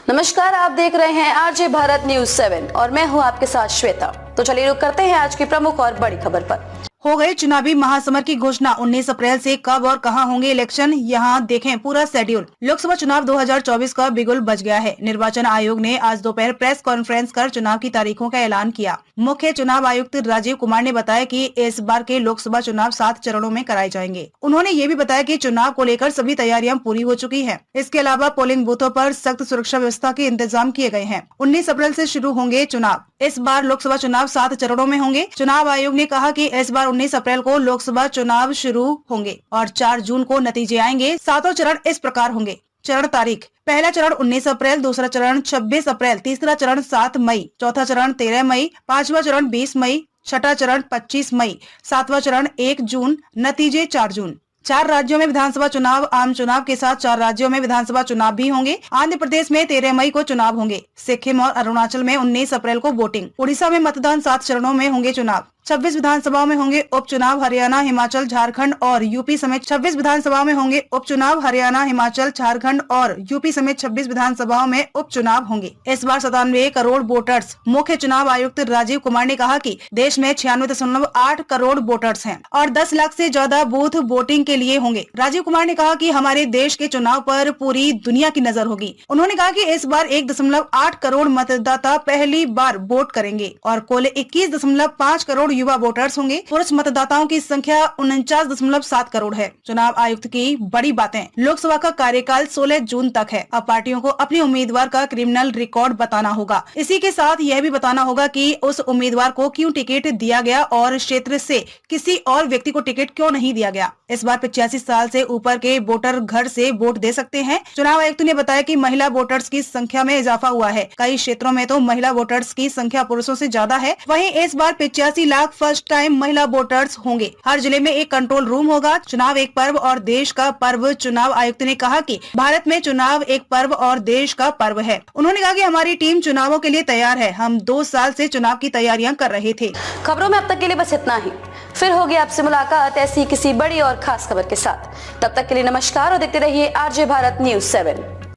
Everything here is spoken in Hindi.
नमस्कार, आप देख रहे हैं आरजे भारत न्यूज 7 और मैं हूं आपके साथ श्वेता। तो चलिए रुक करते हैं आज की प्रमुख और बड़ी खबर पर। हो गए चुनावी महासमर की घोषणा। 19 अप्रैल से कब और कहां होंगे इलेक्शन, यहां देखें पूरा शेड्यूल। लोकसभा चुनाव 2024 का बिगुल बज गया है। निर्वाचन आयोग ने आज दोपहर प्रेस कॉन्फ्रेंस कर चुनाव की तारीखों का ऐलान किया। मुख्य चुनाव आयुक्त राजीव कुमार ने बताया कि इस बार के लोकसभा चुनाव 7 चरणों में कराए जाएंगे। उन्होंने ये भी बताया कि चुनाव को लेकर सभी तैयारियां पूरी हो चुकी है। इसके अलावा पोलिंग बूथों पर सख्त सुरक्षा व्यवस्था के इंतजाम किए गए हैं। 19 अप्रैल से शुरू होंगे चुनाव। इस बार लोकसभा चुनाव 7 चरणों में होंगे। चुनाव आयोग ने कहा कि इस बार 19 अप्रैल को लोकसभा चुनाव शुरू होंगे और 4 जून को नतीजे आएंगे। 7 चरण इस प्रकार होंगे। चरण तारीख: पहला चरण 19 अप्रैल, दूसरा चरण 26 अप्रैल, तीसरा चरण 7 मई, चौथा चरण 13 मई, पांचवा चरण 20 मई, छठा चरण 25 मई, सातवां चरण 1 जून, नतीजे 4 जून। 4 राज्यों में विधानसभा चुनाव। आम चुनाव के साथ 4 राज्यों में विधानसभा चुनाव भी होंगे। आंध्र प्रदेश में 13 मई को चुनाव होंगे। सिक्किम और अरुणाचल में 19 अप्रैल को वोटिंग। उड़ीसा में मतदान 7 चरणों में होंगे चुनाव। 26 विधानसभाओं में होंगे उपचुनाव। हरियाणा, हिमाचल, झारखंड और यूपी समेत 26 विधानसभाओं में होंगे उपचुनाव। हरियाणा, हिमाचल, झारखंड और यूपी समेत 26 विधानसभाओं में उपचुनाव होंगे। इस बार 97 करोड़ वोटर्स। मुख्य चुनाव आयुक्त राजीव कुमार ने कहा कि देश में 96.8 करोड़ वोटर्स हैं और 10 लाख से ज्यादा बूथ वोटिंग के लिए होंगे। राजीव कुमार ने कहा कि हमारे देश के चुनाव पर पूरी दुनिया की नजर होगी। उन्होंने कहा कि इस बार 1.8 करोड़ मतदाता पहली बार वोट करेंगे और कुल 21.5 करोड़ युवा वोटर्स होंगे। पुरुष मतदाताओं की संख्या 49.7 करोड़ है। चुनाव आयुक्त की बड़ी बातें: लोकसभा का कार्यकाल 16 जून तक है। अब पार्टियों को अपने उम्मीदवार का क्रिमिनल रिकॉर्ड बताना होगा। इसी के साथ यह भी बताना होगा कि उस उम्मीदवार को क्यों टिकट दिया गया और क्षेत्र से किसी और व्यक्ति को टिकट क्यों नहीं दिया गया। इस बार 85 साल से ऊपर के वोटर घर से वोट दे सकते हैं। चुनाव आयुक्त ने बताया कि महिला वोटर्स की संख्या में इजाफा हुआ है। कई क्षेत्रों में तो महिला वोटर्स की संख्या पुरुषों से ज्यादा है। वहीं इस बार 85 लाख फर्स्ट टाइम महिला वोटर्स होंगे। हर जिले में एक कंट्रोल रूम होगा। चुनाव एक पर्व और देश का पर्व। चुनाव आयुक्त ने कहा कि भारत में चुनाव एक पर्व और देश का पर्व है। उन्होंने कहा कि हमारी टीम चुनावों के लिए तैयार है। हम 2 साल से चुनाव की तैयारियां कर रहे थे। खबरों में अब तक के लिए बस इतना ही। फिर होगी आपसे मुलाकात ऐसी किसी बड़ी और खास खबर के साथ। तब तक के लिए नमस्कार और देखते रहिए आरजे भारत न्यूज 7।